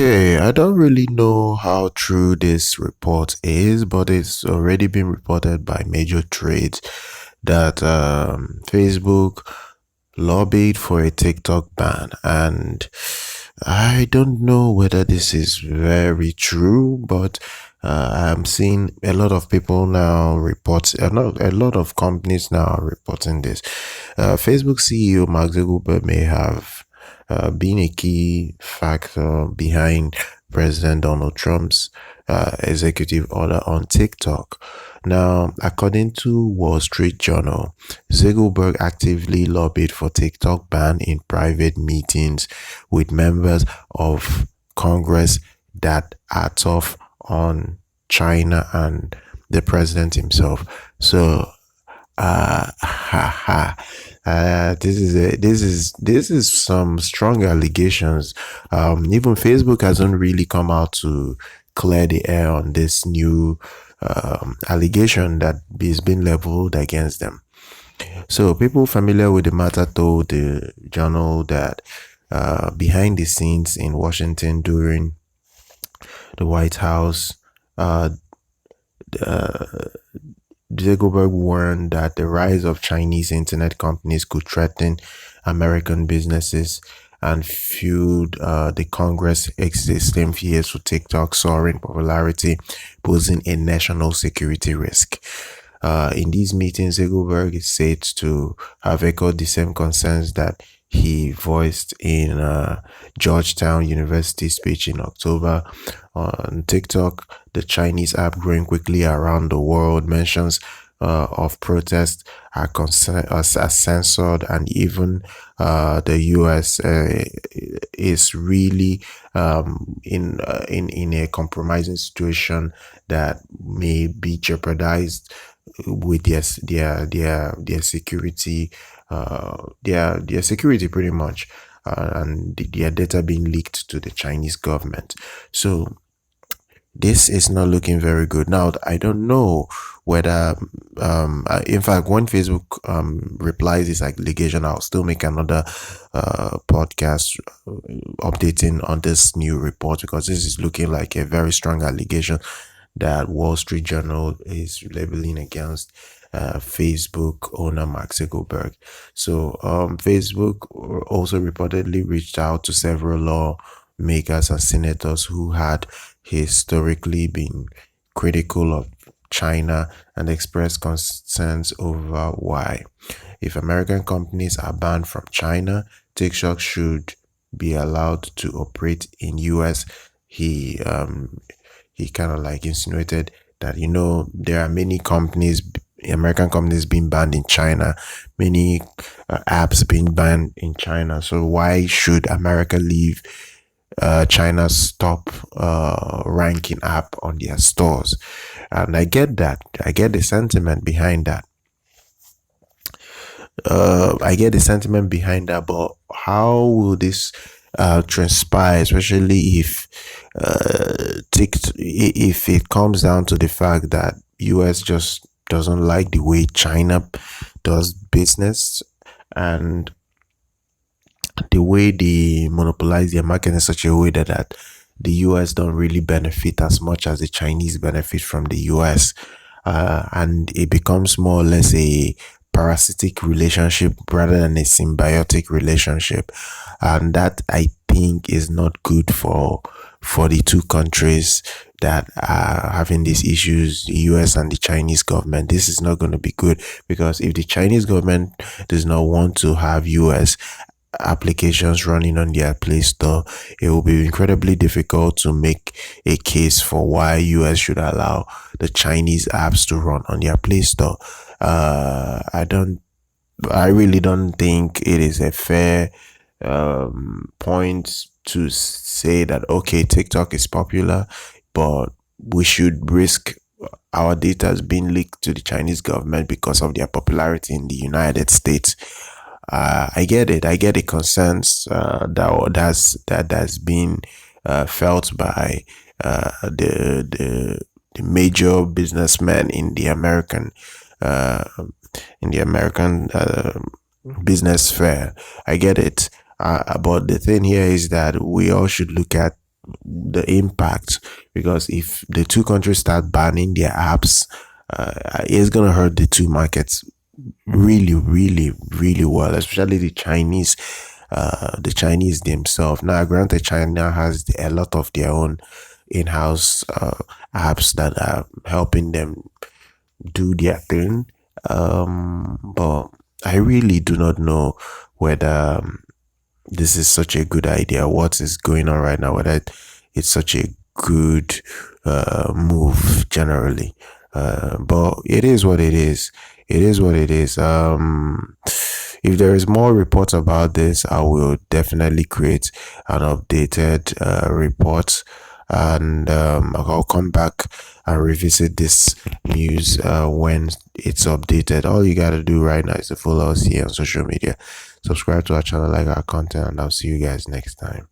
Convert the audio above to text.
Okay, I don't really know how true this report is, but it's already been reported by major trades that Facebook lobbied for a TikTok ban, and I don't know whether this is very true, but I'm seeing a lot of people now report, a lot of companies now are reporting this. Facebook CEO Mark Zuckerberg may have been a key factor behind President Donald Trump's executive order on TikTok. Now, according to Wall Street Journal, Zuckerberg actively lobbied for TikTok ban in private meetings with members of Congress that are tough on China and the president himself. So, this is some strong allegations. Even Facebook hasn't really come out to clear the air on this new allegation that is being leveled against them. So people familiar with the matter told the journal that behind the scenes in Washington during the White House, Zuckerberg warned that the rise of Chinese internet companies could threaten American businesses and fueled the Congress' existing fears for TikTok soaring popularity, posing a national security risk. In these meetings, Zuckerberg is said to have echoed the same concerns that he voiced in Georgetown University speech in October. On TikTok, the Chinese app growing quickly around the world, mentions of protests are censored, and even the US is really in a compromising situation that may be jeopardized with their security, their security pretty much, and their data being leaked to the Chinese government. So this is not looking very good. Now, I don't know whether, in fact, when Facebook replies this allegation, I'll still make another podcast updating on this new report, because this is looking like a very strong allegation that Wall Street Journal is labeling against Facebook owner Mark Zuckerberg. So Facebook also reportedly reached out to several lawmakers and senators who had historically been critical of China and expressed concerns over why, if American companies are banned from China, TikTok should be allowed to operate in US. He kind of like insinuated that, there are many companies, American companies being banned in China, many apps being banned in China. So why should America leave China's top ranking app on their stores? And I get that. I get the sentiment behind that. But how will this transpire, especially if if it comes down to the fact that US just doesn't like the way China does business and the way they monopolize their market in such a way that the US don't really benefit as much as the Chinese benefit from the US, and it becomes more or less a parasitic relationship rather than a symbiotic relationship, and that I think is not good for the two countries that are having these issues, the US and the Chinese government. This is not going to be good, because if the Chinese government does not want to have US applications running on their Play Store, it will be incredibly difficult to make a case for why US should allow the Chinese apps to run on their Play Store. I really don't think it is a fair point to say that, okay, TikTok is popular, but we should risk our data being leaked to the Chinese government because of their popularity in the United States. I get it. I get the concerns that has been felt by the major businessmen in the American business sphere. I get it. But the thing here is that we all should look at the impact, because if the two countries start banning their apps, it's gonna hurt the two markets really, really, really well, especially the Chinese themselves. Now, granted, China has a lot of their own in-house apps that are helping them do their thing, but I really do not know whether this is such a good idea, what is going on right now, whether it's such a good move generally. But it is what it is. It is what it is. If there is more reports about this, I will definitely create an updated report, and I'll come back and revisit this news when it's updated. All you gotta do right now is to follow us here on social media, subscribe to our channel, like our content, and I'll see you guys next time.